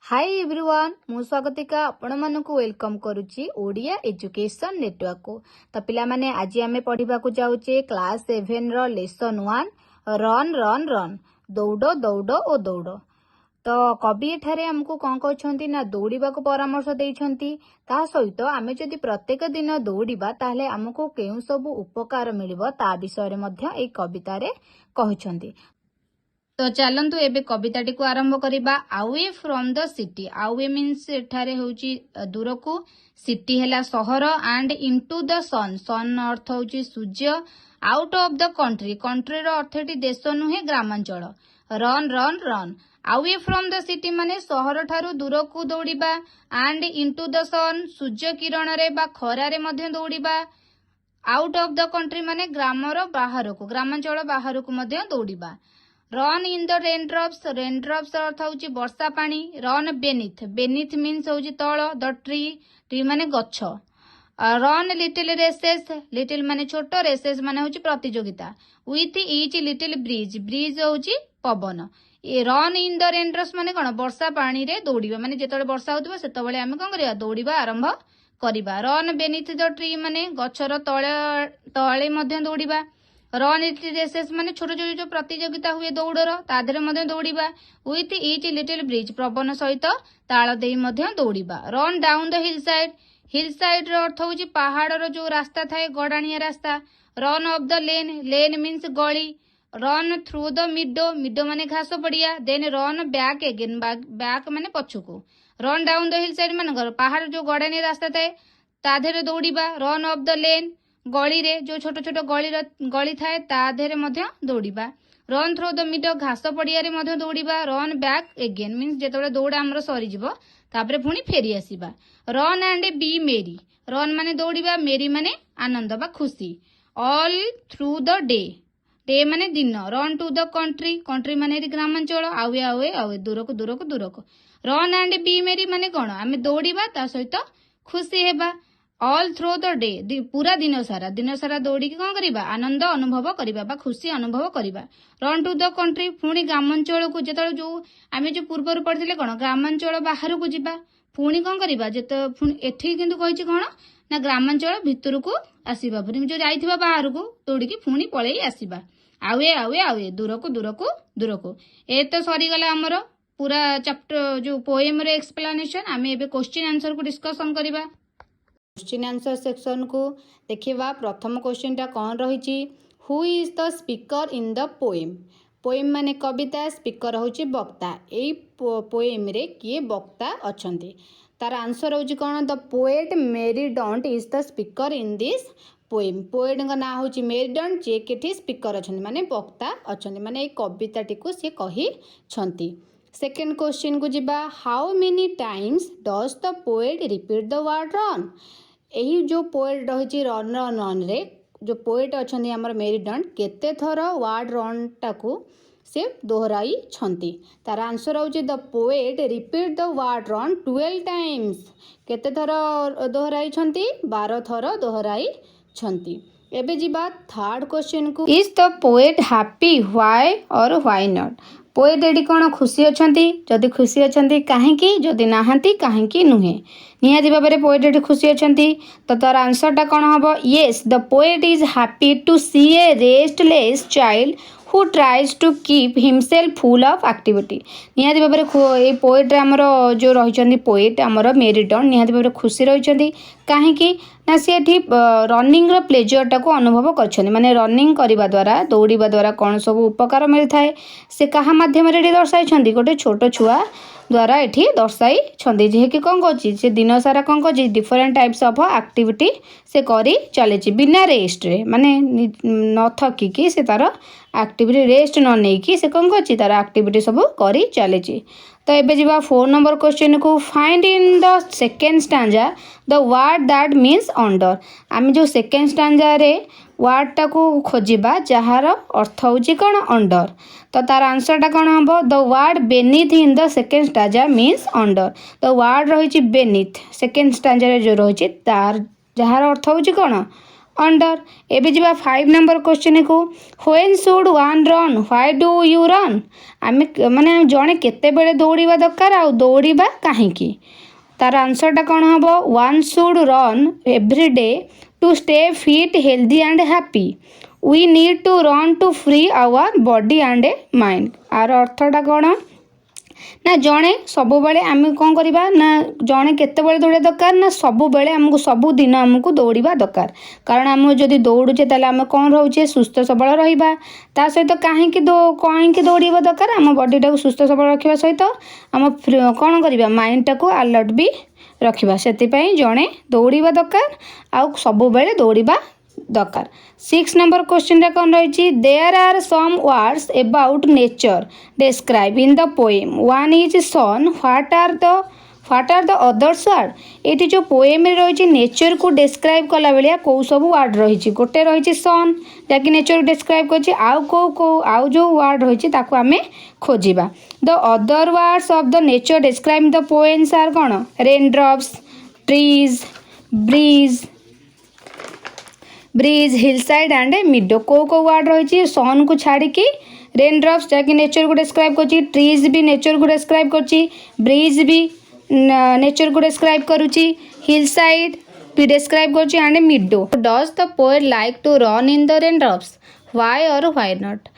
Hi everyone मु स्वागतिका आपण मानकु welcome करुच्ची Odia education network को। तो पिला माने आज आमे पढ़िबा को जाउचे क्लास 7 रो लेसन 1 रन रन रन दौड़ दौड़ ओ दौड़। तो कवि एठारे हमको कौन कहते ना दौड़ा को परामर्श देइछंती। ता सहित आमे जदि प्रत्येक दिन दौड़ा ताहले हमको केउ सब उपकार मिलिबो ता विषय रे मध्य ए कविता रे कहउछंती। तो चलतु एबे कविताटी को आरंभ करिबा। Away from the city. Away means एठारे होची दूर को, सिटी हैला सहर, and into the sun. Sun अर्थ होची सूर्य। Out of the country. Country रो अर्थटी देश नुहे ग्रामांचल। Run run run. Away from the city माने सहर ठारू दूर को दौड़िबा। एंड इनटू द सन सूर्य किरण रे बा खरा रे मध्य दौड़िबा। आउट ऑफ द कंट्री माने ग्रामर बाहर को, ग्रामांचल बाहर को मध्य दौड़िबा। Run in the raindrops. Raindrops अर्थ होची वर्षा पानी। Run beneath. बेनिथ मीन्स होची तळ। The tree. ट्री माने गछ। Run little races. लिटिल माने छोट, रेसेस माने होची प्रतियोगिता। With each little bridge. Bridge होची पवन। रन इन द रेनड्रॉप्स माने कोन वर्षा पानी रे दौड़िबा, माने जेतबेले वर्षा होतबो सेतबेले आमे कोन करिया दौड़िबा आरंभ करिबा। रन बेनिथ द ट्री माने गछर तळे मध्य दौड़िबा। रन लिटिल रेसेस माने छोट छोट जो प्रतियोगिता हुए दौड़र ताधरे मध्य दौड़िबा। विथ ईच लिटिल ब्रिज पवन सहित ताल देई मध्य दौड़िबा। Run down the hill side. Hill side रो अर्थ होची पहाड़ जो रास्ता थाए गड़ाणिया रास्ता। Run off the lane. Lane means गली। Run through the meadow. Meadow माने घास पड़िया। Then run back again. Back माने पछुको। Run down the hill side माने पहाड़ जो गड़ाणिया रास्ता थाए ताधरे दौड़िबा। रन ऑफ द लेन गली रे जो छोट छोट गली थाए ताधरे मध्य दौड़िबा। रन थ्रू द मिडो घास पड़िया रे मध्य दौड़िबा। रन बैक अगेन मीन्स जेतबेले दौड़ा हमर सरी जिवो तापरे पुणी फेरी आसीबा। Run and be merry. Run माने दौड़िबा, मेरी माने आनंद बा खुशी। All through the day. Day माने दिन। Run to the country. Country माने ग्रामांचल। आवे आवे आवे दूरको दूरको दूरको। रन एंड बी मेरी माने कोन आमे दौड़िबा ता सहित खुशी हेबा। ऑल थ्रू द डे पूरा दिन सारा दौड़ी कौन करिबा आनंद अनुभव करिबा बा खुशी अनुभव करिबा। रन टू द कंट्री पुणी ग्रामांचल को जेतले जो आमे जो पूर्व पढ़िले कोन ग्रामांचल बाहर को जिबा पुणी कौन करिबा जेते पुणी एठी किंतु कहिछि कोन ना ग्रामांचल भितर को आसीबा पुणी जो जाइथिबा बाहर को दौड़ी की पुणी पळेई आसीबा। आवे आवे आवे दूरको दूरको दूरको। ए तो सरी गला हमर पूरा चैप्टर जो पोएम रे एक्सप्लेनेशन। आमे एबे क्वेश्चन आंसर को डिस्कशन करिबा। क्वेश्चन आंसर सेक्शन को देखिबा। प्रथम क्वेश्चन टा कौन रही। Who is the speaker in the poem. Poem माने कविता, स्पीकर होची वक्ता। एई पोएम रे किए वक्ता अछंती तार आंसर होची कौन द पोएट मेरीडंट is the speaker in this poem. Poet का ना होची मेरीडंट जे केठी स्पीकर अछंती माने वक्ता अछंती माने ए कविता टी को से कही छंती। सेकेंड क्वेश्चन को जिबा। How many times does the poet repeat the word run. यही जो पोएट रही रन रन रन रे जो पोएट अच्छा आमर मेरीडंट केते थर वर्ड रन टाकू से दोहराई छंती। तार आंसर होची the poet repeat the word run 12 times. केते थर दोहराई छंती 12 थर दोहराई छंती। एबे जिबा थर्ड क्वेश्चन को। Is the poet happy why or why not. Poet AD कौन खुशी अछंती, जदि खुशी अछंती काहेकि, जदि नाहंती काहेकि नुहे। निहाती भाबरे पोएट एडी खुशी अछंती तो तार आंसर टा कौन हबो। Yes the poet is happy to see a restless child who tries to keep himself full of activity. निहाती भाबरे ए पोएट आमर जो रही पोएट आमर मेरीडंट निहाती भाबरे खुशी रही काहेकि ना सी एठी रनिंग रो प्लेजर टाको अनुभव करछनी माने रनिंग करिबा द्वारा दौड़िबा द्वारा कौन सब उपकार मिल थाए से कहा माध्यम रे दर्शाई छंदी गोटे छोट छुआ द्वारा एठी दर्शाई छंदी जेहेकि कौन करछि से दिन सारा कौन करछि डिफरेंट टाइप्स ऑफ एक्टिविटी से करी चलेछि बिना रेस्ट रे माने न थकी कि से तार एक्टिविटी रेस्ट न नै कि से कौन करछि तार एक्टिविटी सब करी चलेछि। तो एबे जिबा 4 नंबर क्वेश्चन को। Find in the second stanza the word that means under. आम जो सेकेंड स्टांजा रे वर्ड टाको खोजिबा जहार अर्थ होची कौन अंडर। तो तार आंसर टा कौन हम the word beneath in the second stanza means under. The word रही बेनिथ सेकेंड स्टांजा रे जो रही तार जहार अर्थ होची कौन अंडर। एबे जिबा 5 नंबर क्वेश्चन को when should one run why do you run. आमे माने जणे केते बेले दौड़िबा दरकार आ दौड़िबा काहेकि। तार आंसरटा कौन हम one should run every day to stay fit healthy and happy we need to run to free our body and mind. आर अर्थटा कौन ना जड़े सब बेले आम कौन करवा ना जड़े केत दौड़ा दरकार ना सब बेले आमको सबुदिन आमको दौड़ा दरकार कारण आम जदि दौड़ुचे ताले आम कौन रोचे सुस्थ सबल रहा ता सहित कहीं कहीं दौड़ा दरकार आम बॉडीटा को सुस्थ सबल रखा सहित आम कौन करवा माइंडटा को अलर्ट भी रखा से जड़े दौड़ा दरकार आउ सब बेले दौड़ा दरकार। 6 नंबर क्वेश्चन रे कौन रही there are some words about nature describe in the poem one is sun what are the others word. ये जो पोएम रही नेचर को डिस्क्राइब कला बेलिया कौ सब वर्ड रही गोटे रही सन जहाँकि नेचर को डिस्क्राइब कर आउ जो वर्ड रही आम खोजा। The other words of the nature describe the poems are कौन rain drops trees breeze hillside and meadow कौ वर्ड रही सन को छाड़ी रेन ड्रॉप्स जहाँकि नेचर को डिस्क्राइब कर ट्रीज भी नेचर को डिस्क्राइब कर ब्रिज भी नेचर को डिस्क्राइब करुच्ची हिलसाइड भी डिस्क्राइब कर and meadow. Does the poet like to run in the rain drops why or why not.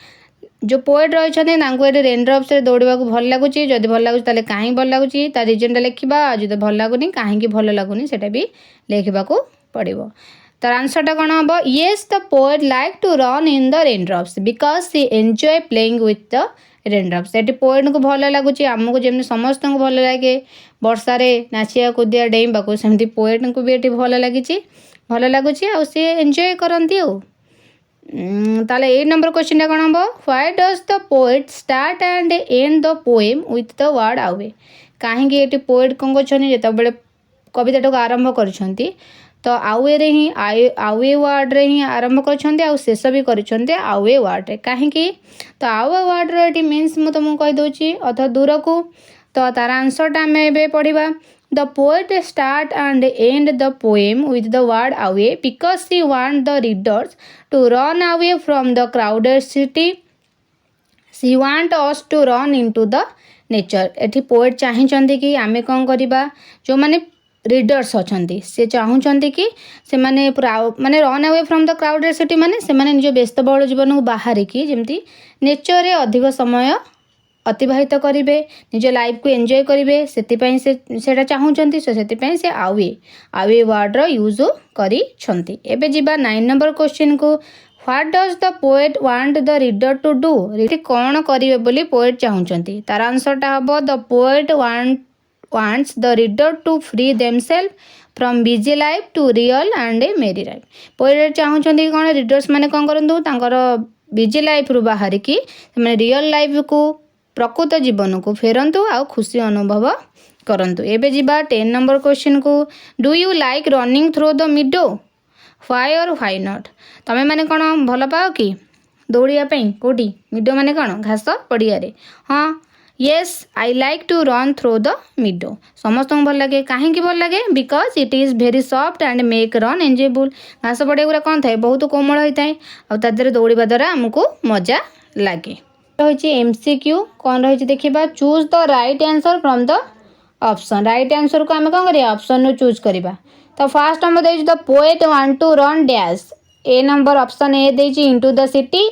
जो पोएट रही रेन ड्रॉप्स दौड़ा भल लगुच जब भल लगुच कहीं भल लगुच रिजनटा लिखा जो भल लगुनि कहीं भल लगुनि सेटा भी लिखा पड़ो। तार आंसरटा कौन हम yes the poet like to run in the rain drops because she enjoy playing with the rain drops. ये पोएट को भल लगुच आमको जमी समस्त को भल लगे वर्षार नाचिया कूदिया डेइबा को सेमती पोएट को भी ये भल लगी भल लगुच आ सी एंजॉय करती। ताले 8 नंबर क्वेश्चन कौन हम why does the poet start and end the poem with the word आवे। कहीं ये पोएट कौन कर कविता को आरंभ कर तो आवे रे ही आवे वर्ड रे ही आरंभ कर शेष भी कर आवे वर्ड रे कहीं तो आवे वर्ड रे मीन्स मु तुमको कहीदे अथ दूर को। तो तार आंसरटा आम ए पढ़ा the poet start and end the poem with the word away because she want the readers to run away from the crowded city she want us to run into the nature. एटी poet चाहते कि आम कौन करवा जो माने readers अच्छा से चाहते कि से माने run away from the crowded city माने से माने निज व्यस्तबहुल जीवन को बाहर की जमी नेचर रे अधिक समय अतिबाहित करेंगे निज लाइफ को एंजॉय करेंगे से चाहते से आवे वर्ड यूज करी। एबे जिबा 9 नंबर क्वेश्चन को what does the poet want the reader to do. कौन करेंगे बोली पोएट चाहते तार आंसरटा हम the poet wants the reader to free themselves from busy life to real and a merry life। Poet चाहते कौन रीडर्स माने कौन करूँ तांकर बिजी लाइफ रू बाहर की रियल लाइफ को प्रकृत जीवन को फेरंतु आ खुशी अनुभव करंतु। एबे जिबा 10 नंबर क्वेश्चन को do you like running through the मिडो why or why not. तमें माने कौन भल पाओ कि दौड़िया कौटी मिडो माने कौन घास पड़िया हाँ yes I like to run through the meadow समस्त भल लगे कहीं भल लगे because it is very soft and make run enjoyable. घास पड़िया गुरा कौन थाए बहुत कोमल होता है और दौड़ा द्वारा आमको मजा लगे। रही एमसीक्यू कौन रही देखा choose the right answer from the option. Right answer को आम कौन करिया ऑप्शन नु चूज करवा। तो फर्स्ट नंबर देछि the poet want to run dash A number option A देछि into the city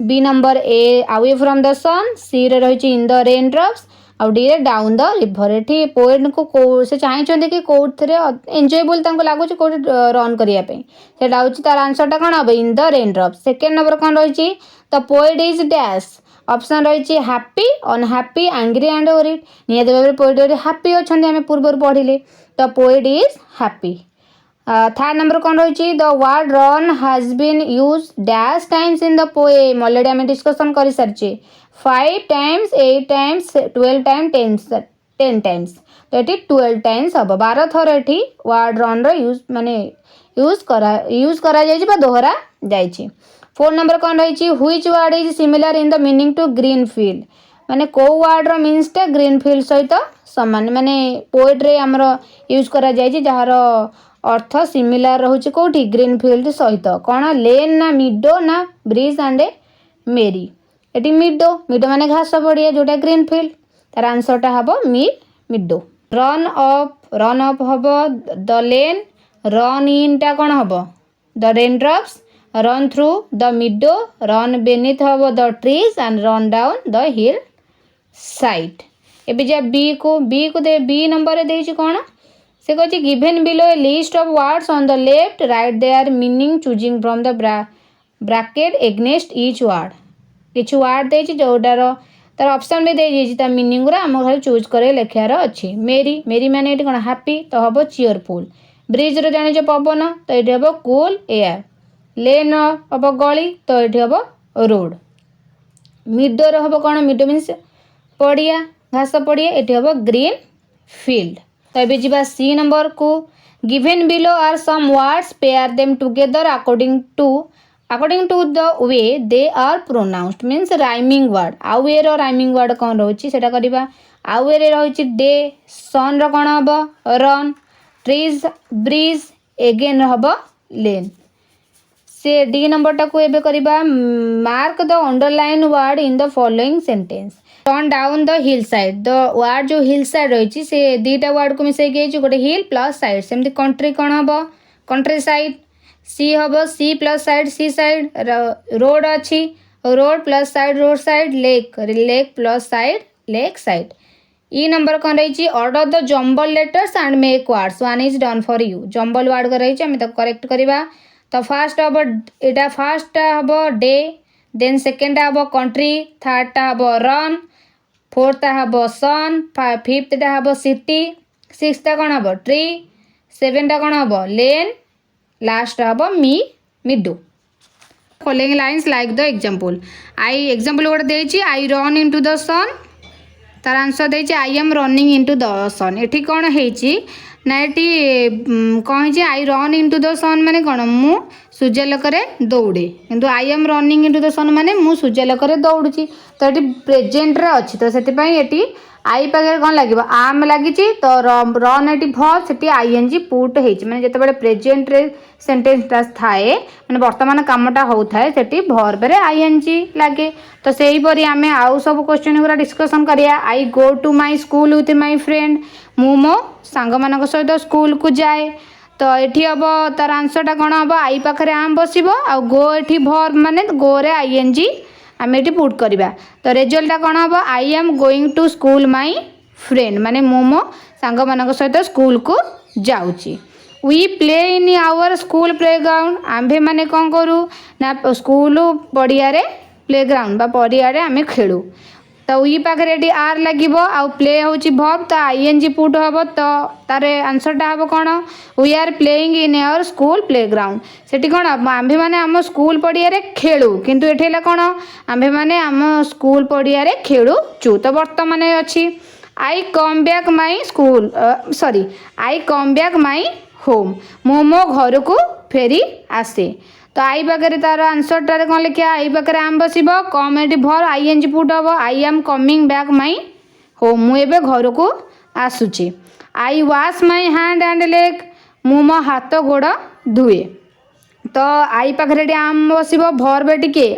B number ए away from the sun C रे रही इन द रेन ड्रॉप्स आउ डी रे डाउन द रिवर। ये पोएट को से चाहते कि कौटे एंजॉयबल लगुच कौटे रन करने तार आंसरटा कौन हम in the rain drops. Second number कौन रही the poet is dash option रही happy unhappy angry and worried निहत भाव पोएट हैप्पी अच्छा आम पूर्व पढ़ले the poet is happy. Third number कौन रही the word run has been use dash times in the poem already आम डिस्कसन कर सारी 5 टाइम्स 8 टाइम्स 12 टाइम्स 10 टाइम्स तो ये 12 टाइम्स हम 12 थर ये वर्ड रन यूज माने यूज करा दोहरा जाइए। 4 नंबर कौन रही which word is similar in the meaning to green field माने को वर्ड रो मीन्सटा ग्रीन फील्ड सहित सामान माने पोएट रे हमरो यूज करा जाइए जहार अर्थ सिमिलार रोचे कौटी ग्रीनफिल्ड सहित कौन लेन ना मिडो ना ब्रिज एंड मेरी एटी मिडो मिडो माने घास पड़िया जोटा ग्रीनफिल्ड तार आंसरटा हम मिडो रन अप हम द लेन रन इन टा कौन हम the raindrops run through the meadow run beneath हम the trees and run down the hill side एबे जा बी को दे बी नंबर दे कौन से कहते given below A list of words on the left right there meaning choosing from the bracket against each word किछु word दे जोटार तार option भी दे meaning गुरा आम खाली चूज करे लिखार अच्छी मेरी मेरी माने ये कौन हैप्पी तो हम चीयरफुल ब्रिज रो जाने पवन तो ये हम कूल एयर लेन हम गली तो ये हम रोड मिडो हम कौन मिडो मीन्स पड़िया घास पड़िया ये हम ग्रीन फील्ड तो ये जी सी नंबर को given below are some words pair them together according to the way they are pronounced means rhyming word आउ ए राइमिंग वर्ड कौन रोची सेटा करबा आउ ए रही डे सन कौन हम रन ट्रीज ब्रिज एगेन हम लेन से डी नंबर टाक एबे करबा mark the underline word in the following sentence turn down the hill side the word जो हिल साइड रही से दीटा वर्ड को मिसई गई गोटे हिल प्लस साइड सेमती कंट्री कौन हम कंट्री साइड सी हम sea plus side sea side road अच्छी road plus side road side lake lake plus side lake side E number कौन रही order the jumble letters and make words one is done for you jumble word रही correct करवा तो first हम यहाँ first हम day then second हम country third हम रन फोर्थ हम सन फिफ्थ हम सिटी सिक्स्थ कौन हम ट्री सेवेन्थ कौन हम लेन लास्ट हम meadow following lines like the example I example गोटे देछि I run into the sun तार आंसर देछि I am running into the sun एठी कौन हेछि ना ये कहीं I run into the sun माने कौन मु सूर्यालोकरे दौड़े किंतु I am running into the sun माने मु सूर्यालोकरे दौड़ुची तो ये प्रेजेंट रे अच्छी तो से आई पाखे कौन लगे आम लगी तो रन ये भर से आईएनजी पुट होती मैंने जिते प्रेजेंट रे सेंटेंसटा थाए मैंने वर्तमान कामटा होता से भर्ब रे आईएनजी लगे तो से हीपरी आम आउ सब क्वेश्चन गुरा डिस्कसन करिया I go to my school with my friend मु मो सांग मान सहित स्कूल को जाए तो ये हम तार आंसरटा कौन हम आई पाखे आम बस आ गो ये भर्ब माने गो रे आईएनजी आम ये पुट करवा तो रिजल्टा कौन हम I am going to school my friend माने मो मो सांग मान सहित स्कूल को जाऊँगी we play in our school playground आम्भे माने कौन करूँ ना स्कूल पड़िया प्लेग्राउंड बा पड़िया आम खेलु तो वी पाखे ये आर लगे आउ प्ले हूँ भर्ब तो आईएनजी पुट हम तो तार आंसरटा हम कौन we are playing in our school playground सेठी कौन आम्भे माने आम स्कूल पड़िया खेलु किंतु ये कौन आम्भे माने आम स्कूल पड़िया खेलुचु तो बर्तमान अच्छी I come back my school sorry I come back my home मो मो घर को फेरी आसे तो आई पाखे तार आंसरटार कौन लिखा आई पाखे आम बस कम ये भर आईएनजी पुट हम I am coming back my home मुझे घर को आसूची I wash my hand and leg मु मो हाथ गोड़ धुए तो आई पाखे आम बस भर्ब टिके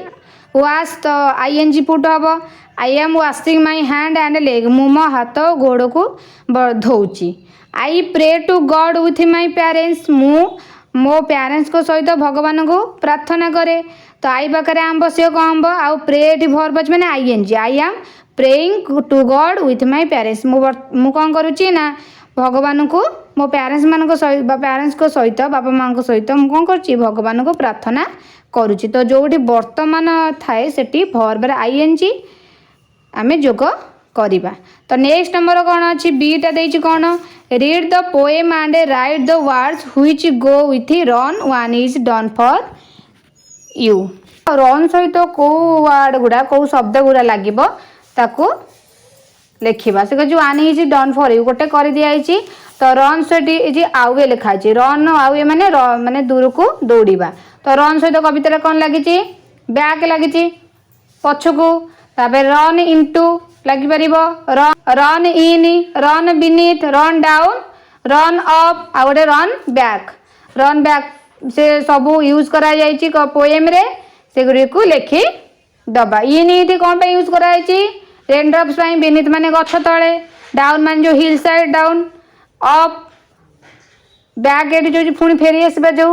वाश तो आईएनजी पुट हम I am washing my hand and leg मु मो हाथ गोड़ को धोची I pray to God with my parents मु मो पेरेंट्स को सहित भगवान को प्रार्थना करे तो आई पाखे आम बस कौन हम आउ प्रे भर्ब अच्छे मैंने ING I am praying to God with my parents मु कौन करुच्ची ना भगवान को मो पेरेंट्स मान सहित पेरेंट्स को सहित बापा माँ सहित मु कौन करुच्ची भगवान को प्रार्थना करुच्ची तो जो वर्तमान थाए से भर्ब आईएनजी आम जोग करवा तो नेक्स्ट नंबर कौन अच्छी बीटा देछि कौन read the poem and right the words which go with run one is done for you run सहित कौ वर्ड गुड़ा कौ शब्द गुड़ा लगे ताकू लिखा से कह one is done for you गोटे कर दिखाई तो रन सहित आउए लिखाई रन आउए माने माने दूर को दौड़ा तो रन सहित कविता कौन लगी बैक लगी पछकू रन इनटू लगिपर run in run beneath run down run up आ गोटे रन बैक से सबू यूज करा जायछि पोएम रे सेगुरी को लिखि दबा ये नहीं कौन पे यूज करा जायछि रेन ड्रॉप्स ପାଇଁ beneath माने गछ तळे डाउन माने जो hill side down up back at जो पुणी फेरी आसबा जो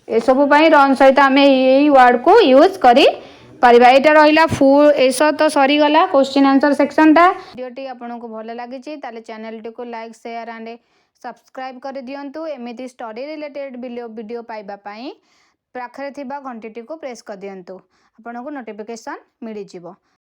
ए सब रन सहित आम यही वर्ड को यूज करी परिबा। एटा रहिला फुल ऐसा तो सरी गला क्वेश्चन आंसर सेक्शन टा। वीडियोटी आपको भल लगी ताले चैनल टी को लाइक शेयर एंड सब्सक्राइब कर दियंतु। एमिति स्टडी रिलेटेड वीडियो पाइबा पई पाखरे थिबा घंटीटी को प्रेस कर दियंतु आपनको नोटिफिकेशन मिल जिवो।